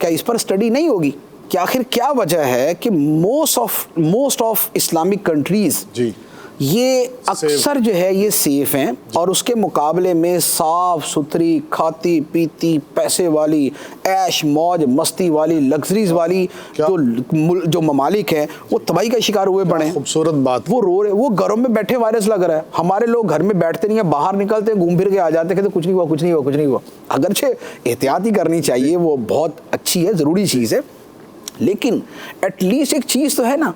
کیا اس پر اسٹڈی نہیں ہوگی کہ آخر کیا وجہ ہے کہ موسٹ آف اسلامک کنٹریز یہ اکثر جو ہے یہ سیف ہیں اور اس کے مقابلے میں صاف ستھری کھاتی پیتی پیسے والی عیش موج مستی والی لگژریز والی جو ممالک ہیں وہ تباہی کا شکار ہوئے پڑے ہیں. خوبصورت بات. وہ رو رہے, وہ گھروں میں بیٹھے وائرس لگ رہا ہے. ہمارے لوگ گھر میں بیٹھتے نہیں ہیں, باہر نکلتے ہیں گھوم پھر کے آ جاتے ہیں, کہتے کچھ نہیں ہوا کچھ نہیں ہوا کچھ نہیں ہوا. اگرچہ احتیاط ہی کرنی چاہیے, وہ بہت اچھی ہے, ضروری چیز ہے, لیکن ایٹ لیسٹ ایک چیز تو ہے نا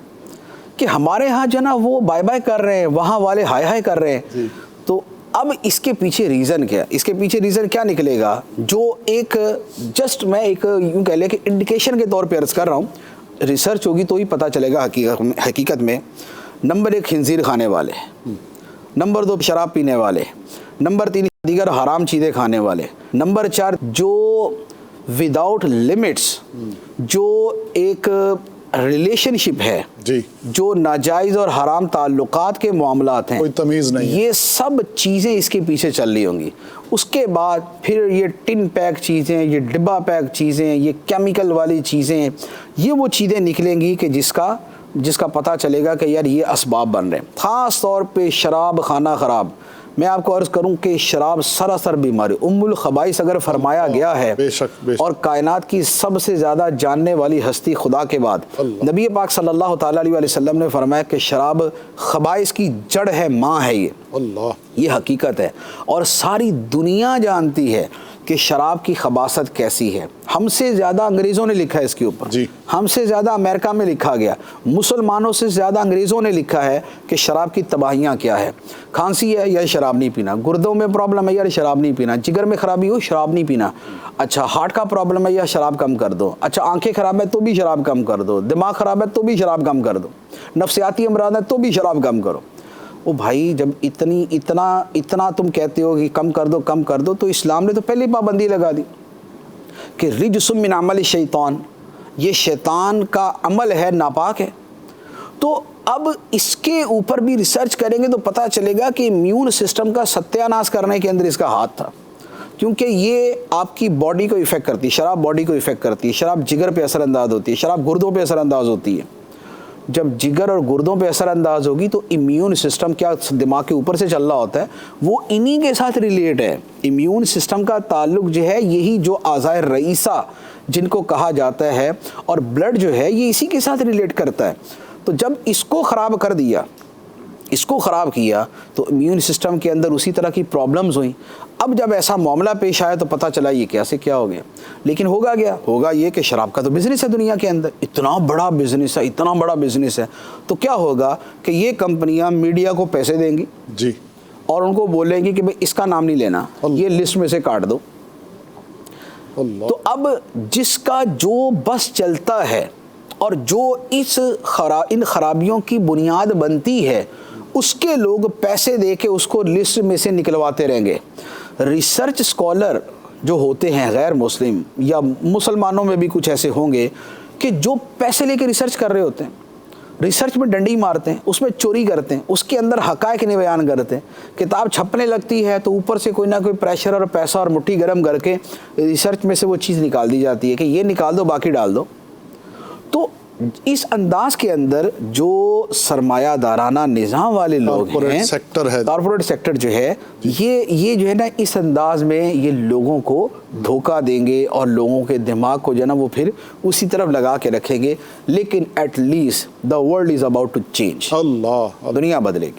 کہ ہمارے ہاں جو نا وہ بائے بائے کر رہے ہیں, وہاں والے ہائے ہائے کر رہے ہیں. تو اب اس کے پیچھے ریزن کیا, اس کے پیچھے ریزن کیا نکلے گا, جو ایک جسٹ میں ایک یوں کہہ لیں کہ انڈیکیشن کے طور پہ عرض کر رہا ہوں, ریسرچ ہوگی تو ہی پتہ چلے گا حقیقت میں. نمبر 1 خنزیر کھانے والے, نمبر 2 شراب پینے والے, نمبر 3 دیگر حرام چیزیں کھانے والے, نمبر 4 جو وداؤٹ لمٹس جو ایک ریلیشن شپ ہے جو ناجائز اور حرام تعلقات کے معاملات ہیں, کوئی تمیز نہیں, یہ سب چیزیں اس کے پیچھے چل رہی ہوں گی. اس کے بعد پھر یہ ٹن پیک چیزیں, یہ ڈبہ پیک چیزیں, یہ کیمیکل والی چیزیں, یہ وہ چیزیں نکلیں گی کہ جس کا پتہ چلے گا کہ یار یہ اسباب بن رہے ہیں. خاص طور پہ شراب خانہ خراب. میں آپ کو عرض کروں کہ شراب سراسر بیماری, ام الخبائث اگر فرمایا گیا ہے, بے شک اور کائنات کی سب سے زیادہ جاننے والی ہستی خدا کے بعد نبی پاک صلی اللہ تعالیٰ علیہ وسلم نے فرمایا کہ شراب خبائث کی جڑ ہے, ماں ہے, یہ حقیقت ہے. اور ساری دنیا جانتی ہے کہ شراب کی خباثت کیسی ہے. ہم سے زیادہ انگریزوں نے لکھا ہے اس کے اوپر, ہم سے زیادہ امریکہ میں لکھا گیا, مسلمانوں سے زیادہ انگریزوں نے لکھا ہے کہ شراب کی تباہیاں کیا ہے. کھانسی ہے یا شراب نہیں پینا, گردوں میں پرابلم ہے یا شراب نہیں پینا, جگر میں خرابی ہو شراب نہیں پینا, اچھا ہارٹ کا پرابلم ہے یا شراب کم کر دو, اچھا آنکھیں خراب ہے تو بھی شراب کم کر دو, دماغ خراب ہے تو بھی شراب کم کر دو, نفسیاتی امراض ہے تو بھی شراب کم کرو. وہ بھائی جب اتنا تم کہتے ہو کہ کم کر دو تو اسلام نے تو پہلے پابندی لگا دی کہ رجس من عمل شیطان, یہ شیطان کا عمل ہے, ناپاک ہے. تو اب اس کے اوپر بھی ریسرچ کریں گے تو پتہ چلے گا کہ امیون سسٹم کا ستیہ ناش کرنے کے اندر اس کا ہاتھ تھا, کیونکہ یہ آپ کی باڈی کو افیکٹ کرتی ہے, شراب باڈی کو افیکٹ کرتی ہے, شراب جگر پہ اثر انداز ہوتی ہے, شراب گردوں پہ اثر انداز ہوتی ہے. جب جگر اور گردوں پہ اثر انداز ہوگی تو امیون سسٹم کیا دماغ کے اوپر سے چل رہا ہوتا ہے, وہ انہی کے ساتھ ریلیٹ ہے. امیون سسٹم کا تعلق جو ہے یہی جو اعضائے رئیسہ جن کو کہا جاتا ہے, اور بلڈ جو ہے یہ اسی کے ساتھ ریلیٹ کرتا ہے. تو جب اس کو خراب کر دیا, اس کو خراب کیا تو امیون سسٹم کے اندر اسی طرح کی پرابلمز ہوئیں. اب جب ایسا معاملہ پیش آیا تو پتہ چلا یہ کیسے کیا ہو گیا. لیکن ہوگا یہ کہ شراب کا تو بزنس ہے دنیا کے اندر, اتنا بڑا بزنس ہے, تو کیا ہوگا کہ یہ کمپنیاں میڈیا کو پیسے دیں گی اور ان کو بولیں گی کہ بھئی اس کا نام نہیں لینا, یہ لسٹ میں سے کاٹ دو. تو اب جس کا جو بس چلتا ہے اور جو ان خرابیوں کی بنیاد بنتی ہے, اس کے لوگ پیسے دے کے اس کو لسٹ میں سے نکلواتے رہیں گے. ریسرچ اسکالر جو ہوتے ہیں غیر مسلم یا مسلمانوں میں بھی کچھ ایسے ہوں گے کہ جو پیسے لے کے ریسرچ کر رہے ہوتے ہیں, ریسرچ میں ڈنڈی مارتے ہیں, اس میں چوری کرتے ہیں, اس کے اندر حقائق نہیں بیان کرتے ہیں. کتاب چھپنے لگتی ہے تو اوپر سے کوئی نہ کوئی پریشر اور پیسہ اور مٹھی گرم کر کے ریسرچ میں سے وہ چیز نکال دی جاتی ہے کہ یہ نکال دو باقی ڈال دو. تو اس انداز کے اندر جو سرمایہ دارانہ نظام والے لوگ ہیں, کارپوریٹ سیکٹر جو ہے یہ جو ہے نا اس انداز میں یہ لوگوں کو دھوکہ دیں گے اور لوگوں کے دماغ کو جو ہے نا وہ پھر اسی طرف لگا کے رکھیں گے. لیکن at least the world is about to change, دنیا بدلے گی.